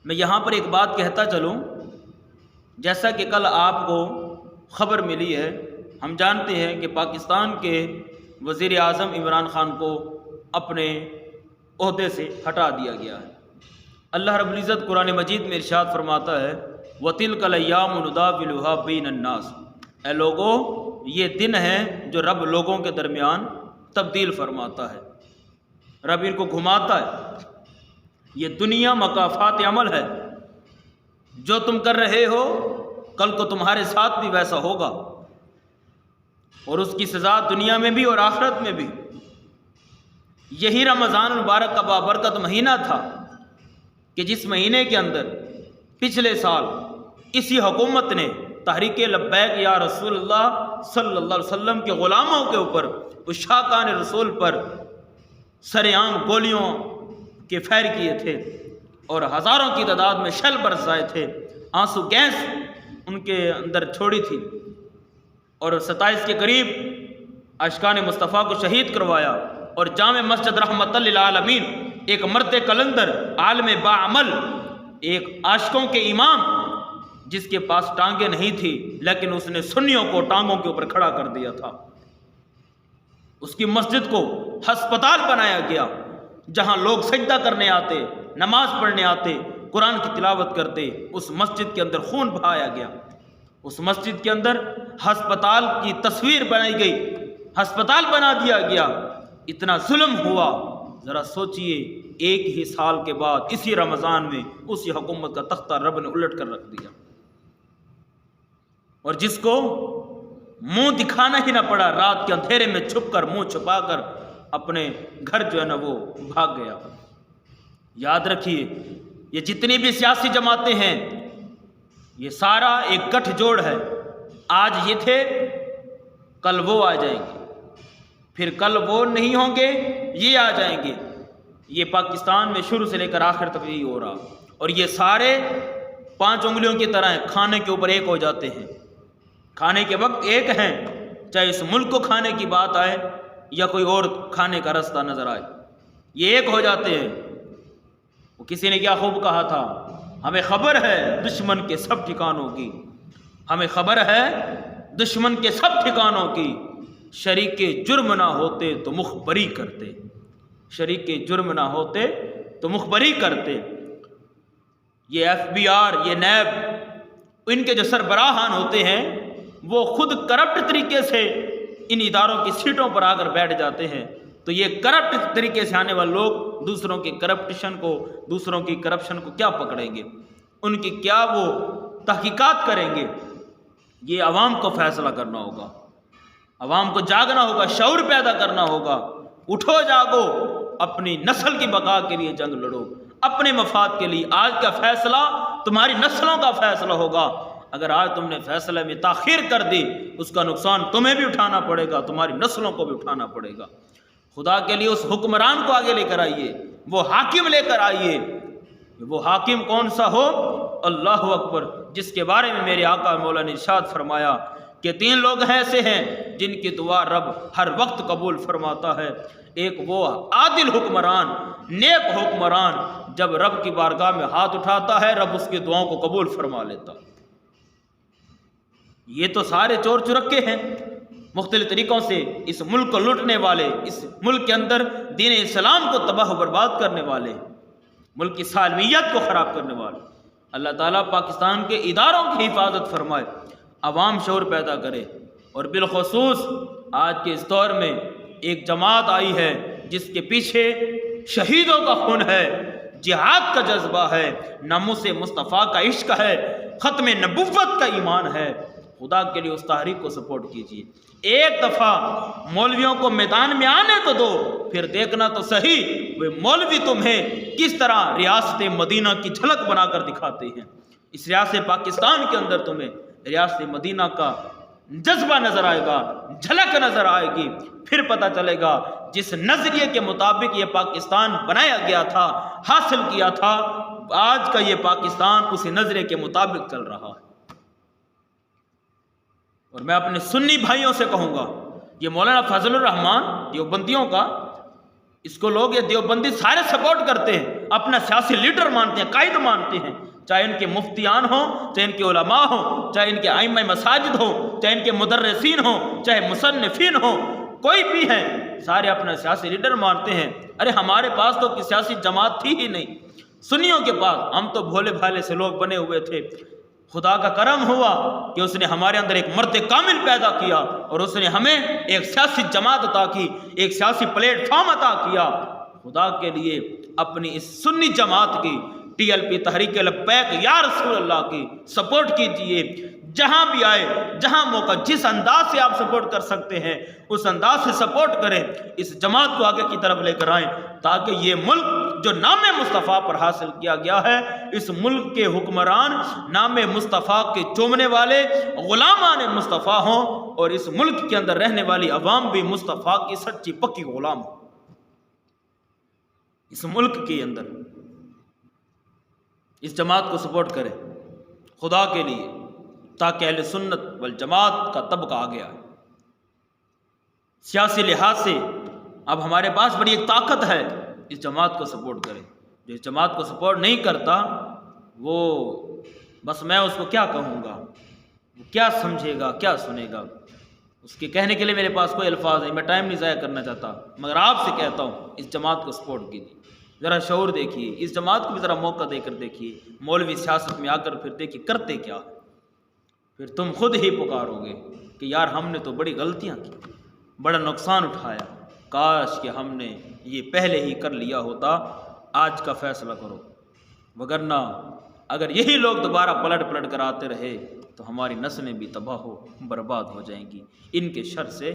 میں یہاں پر ایک بات کہتا چلوں، جیسا کہ کل آپ کو خبر ملی ہے، ہم جانتے ہیں کہ پاکستان کے وزیر اعظم عمران خان کو اپنے عہدے سے ہٹا دیا گیا ہے۔ اللہ رب العزت قرآن مجید میں ارشاد فرماتا ہے وَتِلْكَ الْأَيَّامُ نُدَاوِلُهَا بَيْنَ النَّاسِ، اے لوگوں یہ دن ہیں جو رب لوگوں کے درمیان تبدیل فرماتا ہے، رب ان کو گھماتا ہے۔ یہ دنیا مکافات عمل ہے، جو تم کر رہے ہو کل کو تمہارے ساتھ بھی ویسا ہوگا، اور اس کی سزا دنیا میں بھی اور آخرت میں بھی۔ یہی رمضان المبارک کا بابرکت مہینہ تھا کہ جس مہینے کے اندر پچھلے سال اسی حکومت نے تحریک لبیک یا رسول اللہ صلی اللہ علیہ وسلم کے غلاموں کے اوپر عشاقان رسول پر سرعام گولیوں کے فائر کیے تھے، اور ہزاروں کی تعداد میں شل برسائے تھے، آنسو گیس ان کے اندر چھوڑی تھی، اور 27 کے قریب عاشقان مصطفیٰ کو شہید کروایا، اور جامع مسجد رحمت للعالمین ایک مرد کلندر عالم باعمل، ایک عاشقوں کے امام جس کے پاس ٹانگیں نہیں تھی لیکن اس نے سنیوں کو ٹانگوں کے اوپر کھڑا کر دیا تھا، اس کی مسجد کو ہسپتال بنایا گیا جہاں لوگ سجدہ کرنے آتے، نماز پڑھنے آتے، قرآن کی تلاوت کرتے، اس مسجد کے اندر خون بہایا گیا، اس مسجد کے اندر ہسپتال کی تصویر بنائی گئی، ہسپتال بنا دیا گیا۔ اتنا ظلم ہوا، ذرا سوچئے، ایک ہی سال کے بعد اسی رمضان میں اسی حکومت کا تختہ رب نے الٹ کر رکھ دیا، اور جس کو منہ دکھانا ہی نہ پڑا، رات کے اندھیرے میں چھپ کر منہ چھپا کر اپنے گھر جو ہے نا وہ بھاگ گیا۔ یاد رکھیے، یہ جتنی بھی سیاسی جماعتیں ہیں یہ سارا ایک گٹھ جوڑ ہے، آج یہ تھے کل وہ آ جائیں گے، پھر کل وہ نہیں ہوں گے یہ آ جائیں گے۔ یہ پاکستان میں شروع سے لے کر آخر تک یہی ہو رہا، اور یہ سارے 5 انگلیوں کی طرح ہیں، کھانے کے اوپر ایک ہو جاتے ہیں، کھانے کے وقت ایک ہیں، چاہے اس ملک کو کھانے کی بات آئے یا کوئی اور کھانے کا رستہ نظر آئے، یہ ایک ہو جاتے ہیں۔ وہ کسی نے کیا خوب کہا تھا، ہمیں خبر ہے دشمن کے سب ٹھکانوں کی، ہمیں خبر ہے دشمن کے سب ٹھکانوں کی، شریک جرم نہ ہوتے تو مخبری کرتے، شریک جرم نہ ہوتے تو مخبری کرتے۔ یہ FBR، یہ نیب، ان کے جو سربراہان ہوتے ہیں وہ خود کرپٹ طریقے سے ان اداروں کی سیٹوں پر آ کر بیٹھ جاتے ہیں، تو یہ کرپٹ طریقے سے آنے والے لوگ دوسروں کی کرپشن کو، دوسروں کی کرپشن کو کیا پکڑیں گے، ان کی کیا وہ تحقیقات کریں گے؟ یہ عوام کو فیصلہ کرنا ہوگا، عوام کو جاگنا ہوگا، شعور پیدا کرنا ہوگا۔ اٹھو جاگو، اپنی نسل کی بقا کے لیے جنگ لڑو، اپنے مفاد کے لیے۔ آج کا فیصلہ تمہاری نسلوں کا فیصلہ ہوگا، اگر آج تم نے فیصلے میں تاخیر کر دی اس کا نقصان تمہیں بھی اٹھانا پڑے گا، تمہاری نسلوں کو بھی اٹھانا پڑے گا۔ خدا کے لیے اس حکمران کو آگے لے کر آئیے، وہ حاکم لے کر آئیے۔ وہ حاکم کون سا ہو؟ اللہ اکبر، جس کے بارے میں میرے آقا مولا نے ارشاد فرمایا کہ 3 لوگ ایسے ہیں جن کی دعا رب ہر وقت قبول فرماتا ہے۔ ایک وہ عادل حکمران، نیک حکمران، جب رب کی بارگاہ میں ہاتھ اٹھاتا ہے رب اس کی دعاؤں کو قبول فرما لیتا۔ یہ تو سارے چور چرکے ہیں، مختلف طریقوں سے اس ملک کو لوٹنے والے، اس ملک کے اندر دین اسلام کو تباہ و برباد کرنے والے، ملک کی سالمیت کو خراب کرنے والے۔ اللہ تعالیٰ پاکستان کے اداروں کی حفاظت فرمائے، عوام شعور پیدا کرے، اور بالخصوص آج کے اس دور میں ایک جماعت آئی ہے جس کے پیچھے شہیدوں کا خون ہے، جہاد کا جذبہ ہے، ناموس مصطفیٰ کا عشق ہے، ختم نبوت کا ایمان ہے۔ خدا کے لیے اس تحریک کو سپورٹ کیجیے۔ ایک دفعہ مولویوں کو میدان میں آنے تو دو، پھر دیکھنا تو صحیح وہ مولوی تمہیں کس طرح ریاست مدینہ کی جھلک بنا کر دکھاتے ہیں۔ اس ریاست پاکستان کے اندر تمہیں ریاست مدینہ کا جذبہ نظر آئے گا، جھلک نظر آئے گی، پھر پتہ چلے گا جس نظریے کے مطابق یہ پاکستان بنایا گیا تھا، حاصل کیا تھا، آج کا یہ پاکستان اسی نظریے کے مطابق چل رہا ہے۔ اور میں اپنے سنی بھائیوں سے کہوں گا، یہ مولانا فضل الرحمان دیوبندیوں کا اس کو لوگ یہ دیوبندی سارے سپورٹ کرتے ہیں، اپنا سیاسی لیڈر مانتے ہیں، قائد مانتے ہیں، چاہے ان کے مفتیان ہوں، چاہے ان کے علماء ہوں، چاہے ان کے ائمہ مساجد ہوں، چاہے ان کے مدرسین ہوں، چاہے مصنفین ہوں، کوئی بھی ہے، سارے اپنا سیاسی لیڈر مانتے ہیں۔ ارے ہمارے پاس تو کوئی سیاسی جماعت تھی ہی نہیں، سنیوں کے پاس ہم تو بھولے بھالے سے لوگ بنے ہوئے تھے۔ خدا کا کرم ہوا کہ اس نے ہمارے اندر ایک مرد کامل پیدا کیا اور اس نے ہمیں ایک سیاسی جماعت عطا کی، ایک سیاسی پلیٹ فارم عطا کیا۔ خدا کے لیے اپنی اس سنی جماعت کی، T L P Tehreek Labbaik یا رسول اللہ کی سپورٹ کیجئے، جہاں بھی آئے، جہاں موقع، جس انداز سے آپ سپورٹ کر سکتے ہیں اس انداز سے سپورٹ کریں، اس جماعت کو آگے کی طرف لے کر آئیں، تاکہ یہ ملک جو نام مصطفیٰ پر حاصل کیا گیا ہے، اس ملک کے حکمران نام مصطفیٰ کے چومنے والے غلامان مصطفیٰ ہوں، اور اس ملک کے اندر رہنے والی عوام بھی مصطفیٰ کی سچی پکی غلام ہو۔ اس ملک کے اندر اس جماعت کو سپورٹ کریں خدا کے لیے، تاکہ اہل سنت والجماعت کا طبقہ آگے آئے۔ سیاسی لحاظ سے اب ہمارے پاس بڑی ایک طاقت ہے، اس جماعت کو سپورٹ کریں۔ جو اس جماعت کو سپورٹ نہیں کرتا وہ بس میں اس کو کیا کہوں گا، وہ کیا سمجھے گا، کیا سنے گا، اس کے کہنے کے لیے میرے پاس کوئی الفاظ نہیں، میں ٹائم نہیں ضائع کرنا چاہتا، مگر آپ سے کہتا ہوں اس جماعت کو سپورٹ کیجیے، ذرا شعور دیکھیے، اس جماعت کو بھی ذرا موقع دے کر دیکھیے، مولوی سیاست میں آ کر پھر دیکھیے کرتے کیا، پھر تم خود ہی پکارو گے کہ یار ہم نے تو بڑی غلطیاں کی، بڑا نقصان اٹھایا، کاش کہ ہم نے یہ پہلے ہی کر لیا ہوتا، آج کا فیصلہ کرو، وگرنہ اگر یہی لوگ دوبارہ پلٹ کر آتے رہے تو ہماری نسلیں بھی تباہ ہو برباد ہو جائیں گی ان کے شر سے۔